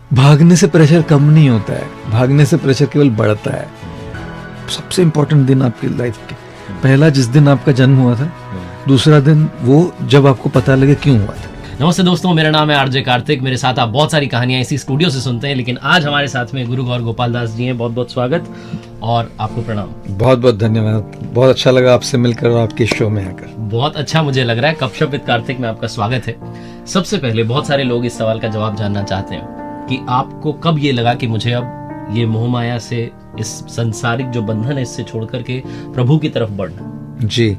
भागने से प्रेशर कम नहीं होता है, भागने से प्रेशर केवल बढ़ता है। सबसे इंपॉर्टेंट दिन आपकी लाइफ के, पहला जिस दिन आपका जन्म हुआ था, दूसरा दिन वो जब आपको पता लगे क्यों हुआ था। नमस्ते दोस्तों, मेरा नाम है आरजे कार्तिक। मेरे साथ आप बहुत सारी कहानियां इसी स्टूडियो से सुनते हैं, लेकिन आज हमारे साथ में गुरु गौर गोपाल दास जी हैं। बहुत बहुत स्वागत और आपको प्रणाम। बहुत बहुत धन्यवाद, बहुत अच्छा लगा आपसे मिलकर और आपके शो में आकर। बहुत अच्छा मुझे लग रहा है। गपशप विद कार्तिक में आपका स्वागत है। सबसे पहले बहुत सारे लोग इस सवाल का जवाब जानना चाहते हैं कि आपको कब ये लगा कि मुझे अब ये मोह माया से, इस संसारिक जो बंधन है, इससे छोड़ करके प्रभु की तरफ बढ़ना। जी,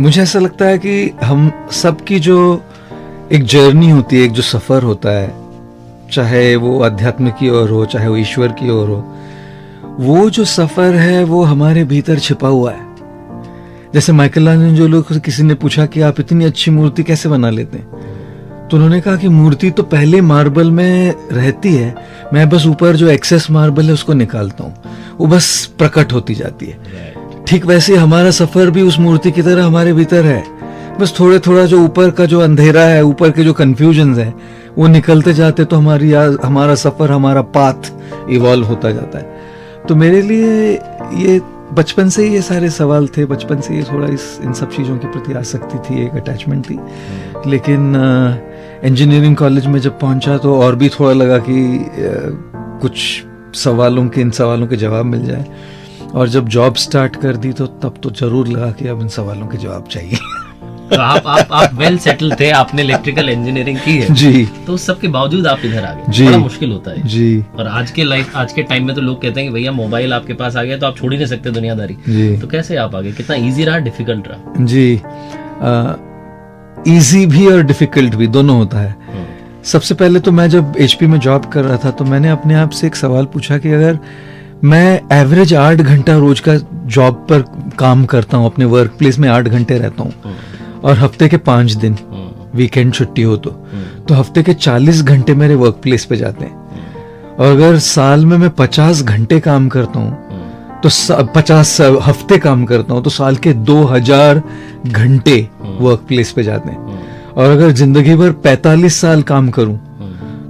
मुझे ऐसा लगता है कि हम सबकी जो एक जर्नी होती है, एक जो सफर होता है, चाहे वो अध्यात्म की ओर हो, चाहे वो ईश्वर की ओर हो, वो जो सफर है वो हमारे भीतर छिपा हुआ है। जैसे माइकलांजेलो को किसी ने पूछा कि आप इतनी अच्छी मूर्ति कैसे बना लेते हैं, तो उन्होंने कहा कि मूर्ति तो पहले मार्बल में रहती है, मैं बस ऊपर जो एक्सेस मार्बल है उसको निकालता हूँ, वो बस प्रकट होती जाती है। ठीक वैसे हमारा सफर भी उस मूर्ति की तरह हमारे भीतर है, बस थोड़े थोड़ा जो ऊपर का जो अंधेरा है, ऊपर के जो कंफ्यूजन है, वो निकलते जाते तो हमारा सफर, हमारा पाथ इवॉल्व होता जाता है। तो मेरे लिए ये बचपन से ही ये सारे सवाल थे, बचपन से ये थोड़ा इन सब चीज़ों के प्रति आसक्ति थी, एक अटैचमेंट थी। लेकिन इंजीनियरिंग कॉलेज में जब पहुंचा तो और भी थोड़ा लगा कि कुछ इन सवालों के जवाब मिल जाए, और जब जॉब स्टार्ट कर दी तो तब तो जरूर लगा कि अब इन सवालों के जवाब चाहिए। तो आप वेल सेटल थे, आपने इलेक्ट्रिकल इंजीनियरिंग की है जी, तो सबके बावजूद आप इधर आ गए। जी, बड़ा मुश्किल होता है जी। और आज के टाइम में तो लोग कहते हैं कि भैया मोबाइल आपके पास आ गया तो आप छोड़ ही नहीं सकते दुनियादारी। जी। तो कैसे आप आ गए? कितना इजी रहा, डिफिकल्ट रहा? जी, इजी भी और डिफिकल्ट भी, दोनों होता है। सबसे पहले तो मैं जब HP में जॉब कर रहा था तो मैंने अपने आप से एक सवाल पूछा कि अगर मैं एवरेज 8 घंटा रोज का जॉब पर काम करता हूँ, अपने वर्क प्लेस में 8 घंटे रहता हूँ, और हफ्ते के 5 दिन वीकेंड छुट्टी हो तो हफ्ते के 40 घंटे मेरे वर्क प्लेस पे जाते हैं, और अगर साल में मैं 50 घंटे काम करता हूँ तो 50 हफ्ते काम करता हूँ तो साल के 2000 घंटे वर्क प्लेस पे जाते हैं। और अगर जिंदगी भर 45 साल काम करूं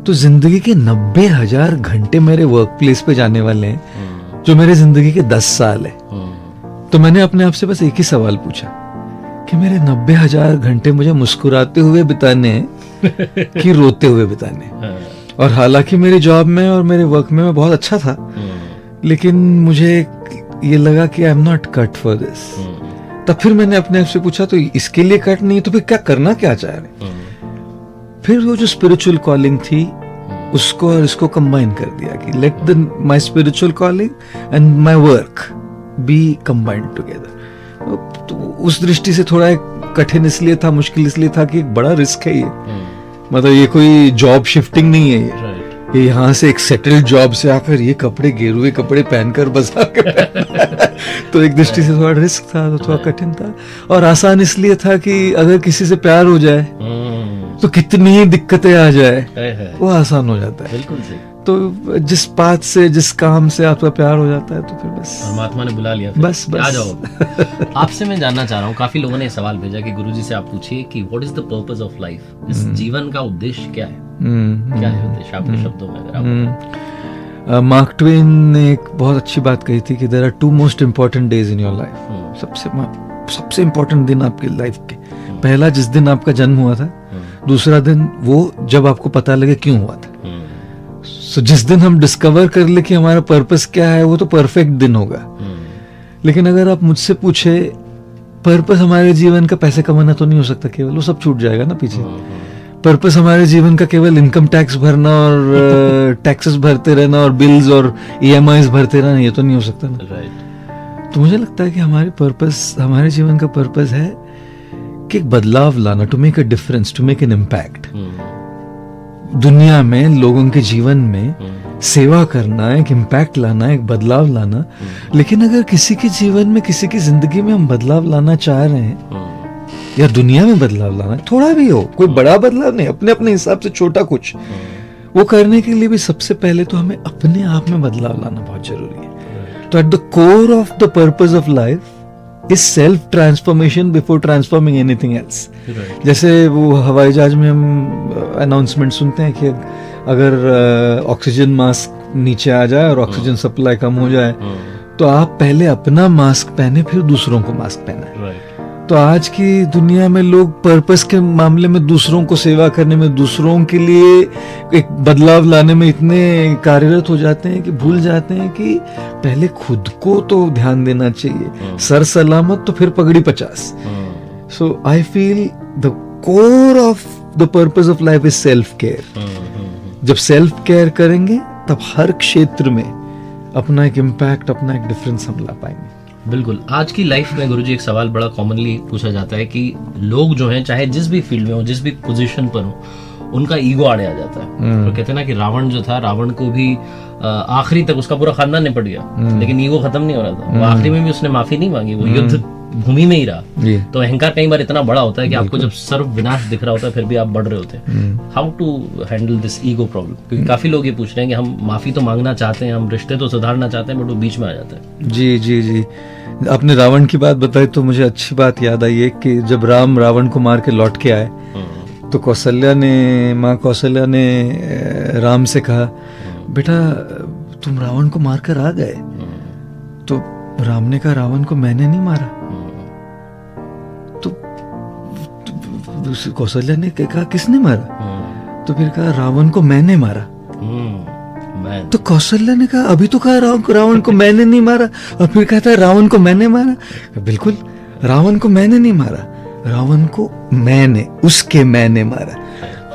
तो जिंदगी के 90,000 घंटे मेरे वर्क प्लेस पे जाने वाले हैं, जो मेरे जिंदगी के 10 साल है। तो मैंने अपने आप से बस एक ही सवाल पूछा कि मेरे 90,000 घंटे मुझे मुस्कुराते हुए बिताने हैं कि रोते हुए बिताने हैं। और हालांकि मेरी जॉब में और मेरे वर्क में मैं बहुत अच्छा था, लेकिन मुझे ये लगा कि I am not cut for this. तब फिर मैंने अपने आप से पूछा, तो इसके लिए कट नहीं तो फिर क्या करना क्या चाह रहे? फिर वो जो स्पिरिचुअल कॉलिंग थी उसको और इसको कंबाइन कर दिया कि let my spiritual calling and my work B combined together. तो उस दृष्टि से थोड़ा कठिन इसलिए था, मुश्किल इसलिए था कि एक बड़ा रिस्क है ये। मतलब ये कोई जॉब शिफ्टिंग नहीं है, ये यहाँ से एक सेटल्ड जॉब से आकर ये कपड़े, गेरुए कपड़े पहनकर बस आकर तो एक दृष्टि से थोड़ा रिस्क था, तो थोड़ा कठिन था। और आसान इसलिए था कि अगर किसी से प्यार हो जाए तो कितनी ही दिक्कतें आ जाए वो आसान हो जाता है। बिल्कुल सही। तो जिस बात से, जिस काम से आपका प्यार हो जाता है तो फिर बस परमात्मा ने बुला लिया, बस आ जाओ। आपसे मैं जानना चाह रहा हूँ, काफी लोगों ने सवाल भेजा कि गुरुजी से आप पूछिए कि what is the purpose of life, इस जीवन का उद्देश्य क्या है? क्या है उद्देश्य आपके शब्दों में अगर आप? मार्क ट्वेन ने एक बहुत अच्छी बात कही थी कि there are 2 most important days in your life. सबसे इम्पोर्टेंट दिन आपकी लाइफ के, पहला जिस दिन आपका जन्म हुआ था, दूसरा दिन वो जब आपको पता लगे क्यों हुआ था। So, जिस दिन हम डिस्कवर कर ले कि हमारा पर्पस क्या है, वो तो परफेक्ट दिन होगा। लेकिन अगर आप मुझसे पूछे, पर्पस हमारे जीवन का पैसे कमाना तो नहीं हो सकता केवल, वो सब छूट जाएगा ना पीछे। पर्पस हमारे जीवन का केवल इनकम टैक्स भरना और टैक्सेस भरते रहना और बिल्स और EMIs भरते रहना, ये तो नहीं हो सकता ना। तो मुझे लगता है कि हमारे जीवन का पर्पस है कि एक बदलाव लाना, to make a difference, to make an impact. दुनिया में, लोगों के जीवन में सेवा करना, एक इम्पैक्ट लाना, एक बदलाव लाना। लेकिन अगर किसी के जीवन में, किसी की जिंदगी में हम बदलाव लाना चाह रहे हैं, या दुनिया में बदलाव लाना, थोड़ा भी हो, कोई बड़ा बदलाव नहीं, अपने अपने हिसाब से छोटा कुछ, वो करने के लिए भी सबसे पहले तो हमें अपने आप में बदलाव लाना बहुत जरूरी है। तो at the core of the purpose of life is self transformation before transforming anything else. Right. जैसे वो हवाई जहाज में हम अनाउंसमेंट सुनते हैं कि अगर ऑक्सीजन मास्क नीचे आ जाए और ऑक्सीजन सप्लाई कम हो जाए तो आप पहले अपना मास्क पहने फिर दूसरों को मास्क पहने। Right. तो आज की दुनिया में लोग पर्पस के मामले में दूसरों को सेवा करने में, दूसरों के लिए एक बदलाव लाने में इतने कार्यरत हो जाते हैं कि भूल जाते हैं कि पहले खुद को तो ध्यान देना चाहिए। सर सलामत तो फिर पगड़ी 50। So I feel the core of the purpose of life is self care. जब सेल्फ केयर करेंगे तब हर क्षेत्र में अपना एक इम्पैक्ट, अपना एक डिफरेंस हम ला पाएंगे। बिल्कुल। आज की लाइफ में गुरुजी एक सवाल बड़ा कॉमनली पूछा जाता है कि लोग जो हैं चाहे जिस भी फील्ड में हो, जिस भी पोजीशन पर हो, उनका ईगो आड़े आ जाता है। तो कहते हैं ना कि रावण जो था, रावण को भी आखिरी तक उसका पूरा खानदान निपट गया लेकिन ईगो खत्म नहीं हो रहा था। वो आखिरी में भी उसने माफी नहीं मांगी, वो युद्ध भूमि में ही रहा। तो अहंकार कई बार इतना बड़ा होता है कि आपको जब सर्व विनाश दिख रहा होता है फिर भी आप बढ़ रहे होते हैं। How to handle this ego problem? क्योंकि काफी लोग ये पूछ रहे हैं कि हम माफी तो मांगना चाहते हैं, हम रिश्ते तो सुधारना चाहते हैं, बट वो बीच में आ जाता है। जी जी जी, आपने रावण की बात बताई तो मुझे अच्छी बात याद आई है कि जब राम रावण को मार के लौट के आए तो माँ कौशल्या ने राम से कहा, बेटा तुम रावण को मारकर आ गए। तो राम ने कहा, रावण को मैंने नहीं मारा। तो कौशल्या ने कहा, किसने मारा? तो फिर कहा, रावण को मैंने मारा। तो कौशल्या ने कहा, अभी तो कहा रावण को मैंने नहीं मारा, और फिर कहता है रावण को मैंने मारा। बिल्कुल, रावण को मैंने नहीं मारा, रावण को मैंने मारा।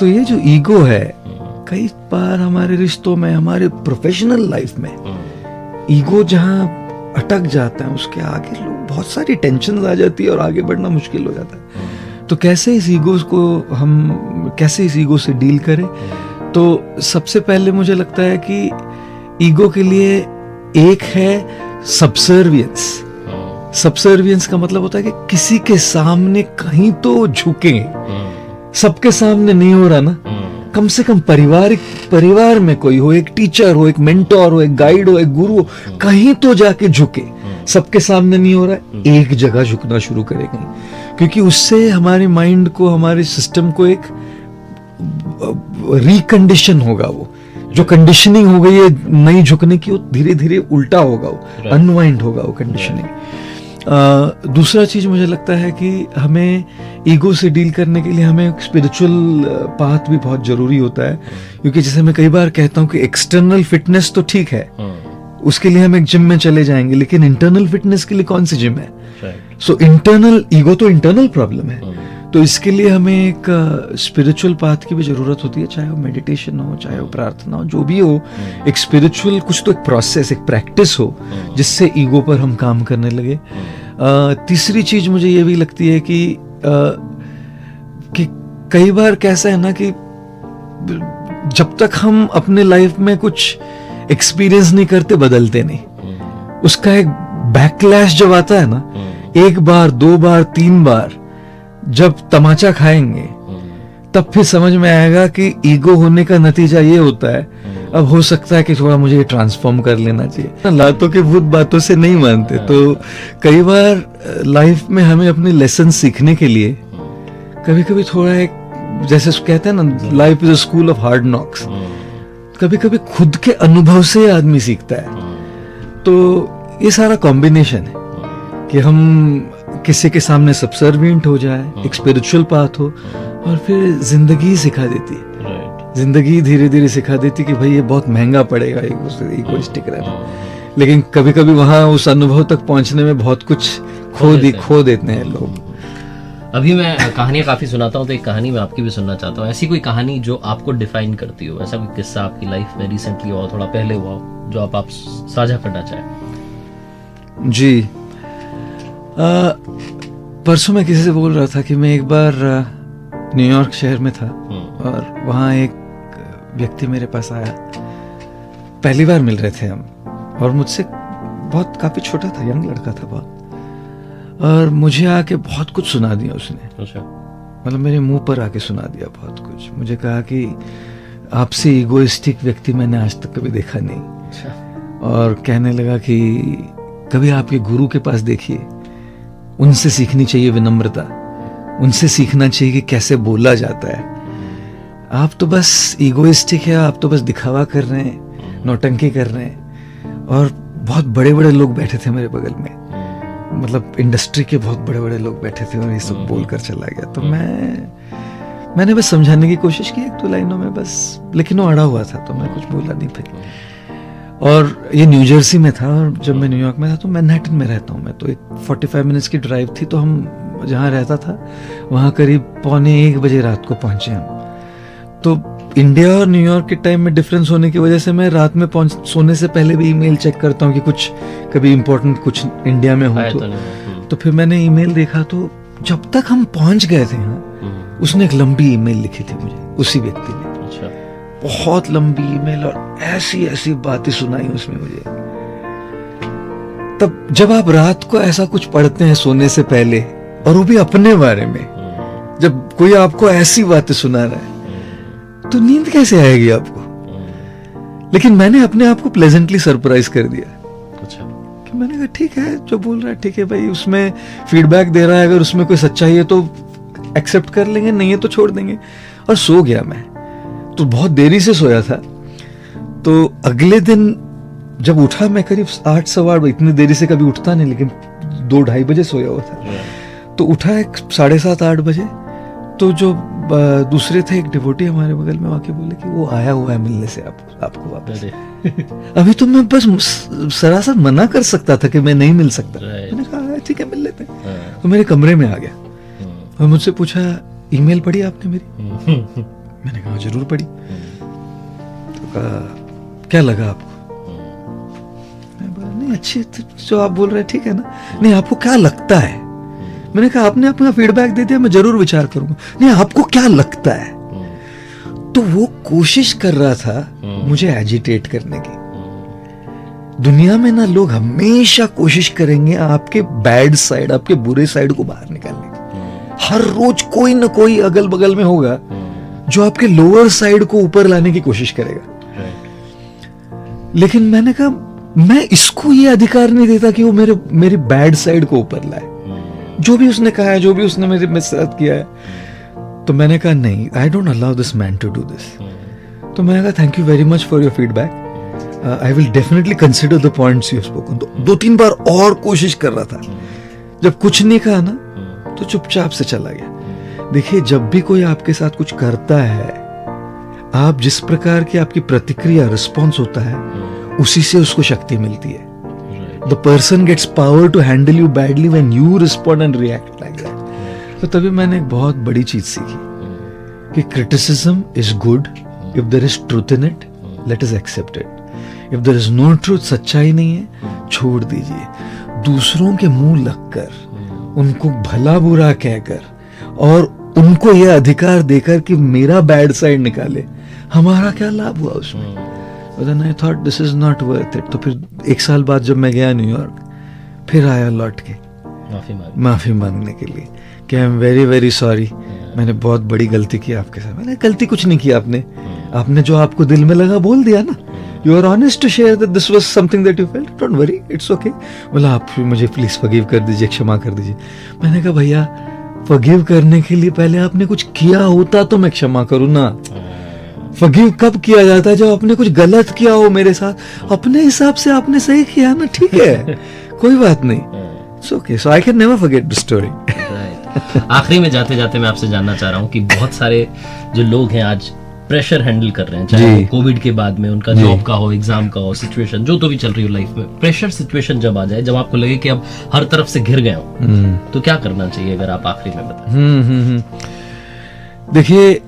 तो ये जो ईगो है, कई बार हमारे रिश्तों में, हमारे प्रोफेशनल लाइफ में ईगो जहां अटक जाता है, उसके आगे लोग बहुत सारी टेंशन आ जाती है और आगे बढ़ना मुश्किल हो जाता है। तो कैसे इस ईगो से डील करें? तो सबसे पहले मुझे लगता है कि ईगो के लिए एक है सबसर्वियंस। सबसर्वियंस का मतलब होता है कि किसी के सामने कहीं तो झुके। सबके सामने नहीं हो रहा ना, कम से कम परिवार में कोई हो, एक टीचर हो, एक मेंटोर हो, एक गाइड हो, एक गुरु हो, कहीं तो जाके झुके। सबके सामने नहीं हो रहा है, एक जगह झुकना शुरू करेंगे, क्योंकि उससे हमारे माइंड को, हमारे सिस्टम को एक रिकंडीशन होगा। वो जो कंडीशनिंग हो गई है नहीं झुकने की, वो धीरे धीरे उल्टा होगा, वो अनवाइंड होगा वो कंडीशनिंग। दूसरा चीज मुझे लगता है कि हमें ईगो से डील करने के लिए हमें एक स्पिरिचुअल पाथ भी बहुत जरूरी होता है। क्योंकि जैसे मैं कई बार कहता हूँ कि एक्सटर्नल फिटनेस तो ठीक है, उसके लिए हम एक जिम में चले जाएंगे, लेकिन इंटरनल फिटनेस के लिए कौन सी जिम है? सो इंटरनल ईगो तो इंटरनल प्रॉब्लम है। तो इसके लिए हमें एक स्पिरिचुअल पाथ की भी जरूरत होती है, चाहे वो मेडिटेशन हो, चाहे वो प्रार्थना हो, जो भी हो, एक स्पिरिचुअल कुछ तो एक प्रोसेस, एक प्रैक्टिस हो जिससे ईगो पर हम काम करने लगे। तीसरी चीज मुझे ये भी लगती है कि कई बार कैसा है ना कि जब तक हम अपने लाइफ में कुछ एक्सपीरियंस नहीं करते, बदलते नहीं। उसका एक बैकलैश जब आता है ना, एक बार, दो बार, तीन बार जब तमाचा खाएंगे, तब फिर समझ में आएगा कि ईगो होने का नतीजा ये होता है, अब हो सकता है कि थोड़ा मुझे ट्रांसफॉर्म कर लेना चाहिए। लातों के भूत बातों से नहीं मानते। तो कई बार लाइफ में हमें अपने लेसन सीखने के लिए कभी कभी थोड़ा एक, जैसे कहते हैं ना, life is a school of hard knocks. कभी कभी खुद के अनुभव से आदमी सीखता है। तो ये सारा कॉम्बिनेशन है कि हम किसी के सामने सबसर्विएंट हो जाए, एक स्पिरिचुअल पाथ हो, और फिर जिंदगी सिखा देती है। जिंदगी धीरे धीरे सिखा देती है कि भाई ये बहुत महंगा पड़ेगा इगोइस्टिक रहना। लेकिन कभी कभी वहां उस अनुभव तक पहुंचने में बहुत कुछ खो देते हैं लोग। अभी मैं कहानियां काफी सुनाता हूँ, तो एक कहानी मैं आपकी भी सुनना चाहता हूँ। ऐसी कोई कहानी जो आपको डिफाइन करती हो, ऐसा कोई किस्सा आपकी लाइफ में रिसेंटली हुआ, थोड़ा पहले हुआ हो, जो आप साझा करना चाहें? जी, परसों मैं किसी से बोल रहा था कि मैं एक बार न्यूयॉर्क शहर में था और वहाँ एक व्यक्ति मेरे पास आया। पहली बार मिल रहे थे हम, और मुझसे बहुत काफी छोटा था, यंग लड़का था बहुत, और मुझे आके बहुत कुछ सुना दिया उसने। अच्छा। मतलब मेरे मुंह पर आके सुना दिया बहुत कुछ। मुझे कहा कि आपसे इगोइस्टिक व्यक्ति मैंने आज तक कभी देखा नहीं। अच्छा। और कहने लगा कि कभी आपके गुरु के पास देखिए, उनसे सीखनी चाहिए विनम्रता, उनसे सीखना चाहिए कि कैसे बोला जाता है। आप तो बस ईगोइस्टिक है, आप तो बस दिखावा कर रहे हैं, नौटंकी कर रहे हैं। और बहुत बड़े बड़े लोग बैठे थे मेरे बगल में, मतलब इंडस्ट्री के बहुत बड़े बड़े लोग बैठे थे और ये सब बोल कर चला गया। तो मैंने बस समझाने की कोशिश की 1-2 लाइनों में बस, लेकिन वो अड़ा हुआ था तो मैं कुछ बोला नहीं फिर। और ये न्यू जर्सी में था, और जब मैं न्यूयॉर्क में था तो मैनहट्टन में रहता हूँ मैं, तो एक 45 मिनट्स की ड्राइव थी। तो हम जहाँ रहता था वहाँ करीब 12:45 बजे रात को पहुँचे हम। तो इंडिया और न्यूयॉर्क के टाइम में डिफरेंस होने की वजह से मैं रात में सोने से पहले भी ईमेल चेक करता हूँ कि कुछ कभी इम्पोर्टेंट कुछ इंडिया में हो तो फिर मैंने ईमेल देखा, तो जब तक हम पहुंच गए थे यहाँ, उसने एक लंबी ईमेल लिखी थी मुझे, उसी व्यक्ति ने। अच्छा। बहुत लंबी ईमेल और ऐसी ऐसी बातें सुनाई उसमें मुझे। तब जब आप रात को ऐसा कुछ पढ़ते हैं सोने से पहले, और वो भी अपने बारे में, जब कोई आपको ऐसी बातें सुना रहा है तो नींद कैसे आएगी आपको? लेकिन मैंने अपने आप को प्लेजेंटली सरप्राइज कर दिया। अच्छा। कि मैंने कहा ठीक है, जो बोल रहा है ठीक है भाई, उसमें फीडबैक दे रहा है, अगर उसमें कोई सच्चाई है तो एक्सेप्ट कर लेंगे, नहीं है तो छोड़ देंगे। और सो गया मैं, तो बहुत देरी से सोया था। तो अगले दिन जब उठा मैं करीब 8 सवा 8, इतनी देरी से कभी उठता नहीं, लेकिन 2-2:30 बजे सोया हुआ था। तो उठा एक 7:30-8 बजे, तो जो दूसरे थे एक डिवोटी हमारे बगल में, आके बोले कि वो आया हुआ है मिलने से आपको वापस। अभी तो मैं बस सरासर मना कर सकता था कि मैं नहीं मिल सकता। मैंने कहा ठीक है मिल लेते हैं। तो मेरे कमरे में आ गया और मुझसे पूछा ईमेल पढ़ी आपने मेरी? मैंने कहा जरूर पढ़ी। तो कहा क्या लगा आपको? मैं बोला नहीं अच्छी, जो आप बोल रहे हैं ठीक है ना। नहीं आपको क्या लगता है? मैंने कहा आपने अपना फीडबैक दे दिया, मैं जरूर विचार करूंगा। नहीं आपको क्या लगता है? तो वो कोशिश कर रहा था मुझे एजिटेट करने की। दुनिया में ना लोग हमेशा कोशिश करेंगे आपके बैड साइड, आपके बुरे साइड को बाहर निकालने की। हर रोज कोई ना कोई अगल बगल में होगा जो आपके लोअर साइड को ऊपर लाने की कोशिश करेगा। लेकिन मैंने कहा मैं इसको ये अधिकार नहीं देता कि वो मेरी बैड साइड को ऊपर लाए। जो भी उसने कहा है, जो भी उसने मेरे साथ किया है, तो मैंने कहा नहीं, I don't allow this man to do this. तो मैंने कहा thank you very much for your feedback, I will definitely consider the points you have spoken. तो 2-3 बार और कोशिश कर रहा था। जब कुछ नहीं कहा ना तो चुपचाप से चला गया। देखिए जब भी कोई आपके साथ कुछ करता है, आप जिस प्रकार की आपकी प्रतिक्रिया रिस्पॉन्स होता है, उसी से उसको शक्ति मिलती है। The person gets power to handle you badly when you respond and react like that. तो तभी मैंने एक बहुत बड़ी चीज सीखी कि criticism is good if there is truth in it, let us accept it. If there is no truth, सच्चाई नहीं है, छोड़ दीजिए। दूसरों के मुंह लगकर, उनको भला बुरा कहकर और उनको यह अधिकार देकर कि मेरा बैड साइड निकाले, हमारा क्या लाभ हुआ उसमें? But then I thought this is not worth it. तो फिर 1 साल बाद जब मैं गया न्यूयॉर्क, फिर आया लौट के माफी मांगने के लिए कि I am very very sorry, मैंने बहुत बड़ी गलती की आपके साथ। मैंने गलती कुछ नहीं की, आपने जो आपको दिल में लगा बोल दिया ना। You are honest to share that this was something that you felt, don't worry, it's okay. बोला आप मुझे प्लीज फॉरगिव कर दीजिए, क्षमा कर दीजिए। मैंने कहा भैया फॉरगिव करने के लिए पहले आपने कुछ किया होता तो मैं क्षमा करूँ ना। फॉरगिव कब किया जाता है? जब आपने कुछ गलत किया हो मेरे साथ। अपने हिसाब से आपने सही किया ना, ठीक है, कोई बात नहीं, it's okay. So I can never forget the story. आखिरी में जाते जाते मैं आपसे जानना चाह रहा हूँ कि बहुत सारे जो लोग हैं आज प्रेशर हैंडल कर रहे हैं, चाहे कोविड के बाद में उनका जॉब का हो, एग्जाम का हो, सिचुएशन जो तो भी चल रही हो लाइफ में, प्रेशर सिचुएशन जब आ जाए, जब आपको लगे कि अब हर तरफ से घिर गए हो, तो क्या करना चाहिए? अगर आप आखिरी में बताएं। देखिए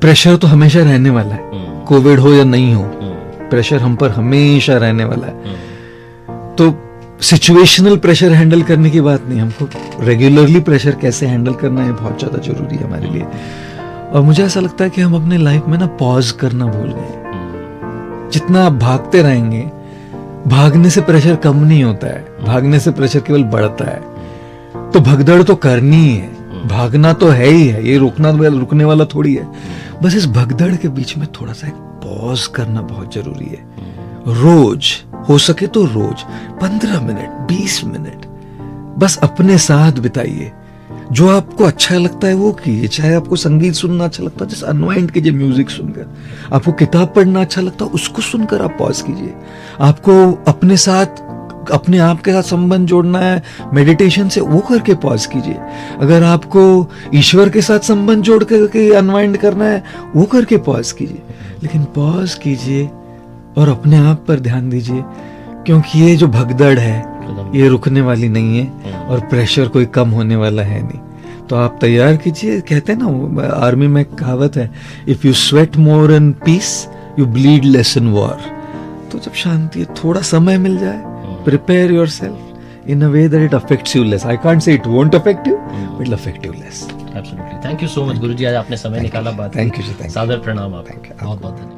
प्रेशर तो हमेशा रहने वाला है, कोविड हो या नहीं हो, प्रेशर हम पर हमेशा रहने वाला है। तो सिचुएशनल प्रेशर हैंडल करने की बात नहीं, हमको रेगुलरली प्रेशर कैसे हैंडल करना है बहुत ज्यादा जरूरी है हमारे लिए। और मुझे ऐसा लगता है कि हम अपने लाइफ में ना पॉज करना भूल गए। जितना आप भागते रहेंगे, भागने से प्रेशर कम नहीं होता है, भागने से प्रेशर केवल बढ़ता है। तो भगदड़ तो करनी ही है, भागना तो है ही है, ये रुकने वाला थोड़ी है। बस इस भगदड़ के बीच में थोड़ा सा एक पॉज करना बहुत जरूरी है। रोज हो सके तो रोज 15 मिनट, 20 मिनट बस अपने साथ बिताइए, जो आपको अच्छा लगता है वो कीजिए। चाहे आपको संगीत सुनना अच्छा लगता है, जैसे अनवाइंड कीजिए म्यूजिक सुनकर। आपको किताब पढ़ना अच्छा लगता है, उसको सुनकर आप पॉज कीजिए। आपको अपने साथ, अपने आप के साथ संबंध जोड़ना है मेडिटेशन से, वो करके पॉज कीजिए। अगर आपको ईश्वर के साथ संबंध जोड़ करके अनवाइंड करना है, वो करके पॉज कीजिए। लेकिन पॉज कीजिए और अपने आप पर ध्यान दीजिए, क्योंकि ये जो भगदड़ है ये रुकने वाली नहीं है और प्रेशर कोई कम होने वाला है नहीं। तो आप तैयार कीजिए। कहते हैं ना, आर्मी में एक कहावत है, if you sweat more in peace you bleed less in war. तो जब शांति, थोड़ा समय मिल जाए, prepare yourself in a way that it affects you less. I can't say it won't affect you, but it'll affect you less. Absolutely. Thank you so much, गुरुजी, आज आपने समय निकाला बात। Thank you, sir. Thank you. सादर प्रणाम आपको। Thank you. बहुत बहुत धन्यवाद।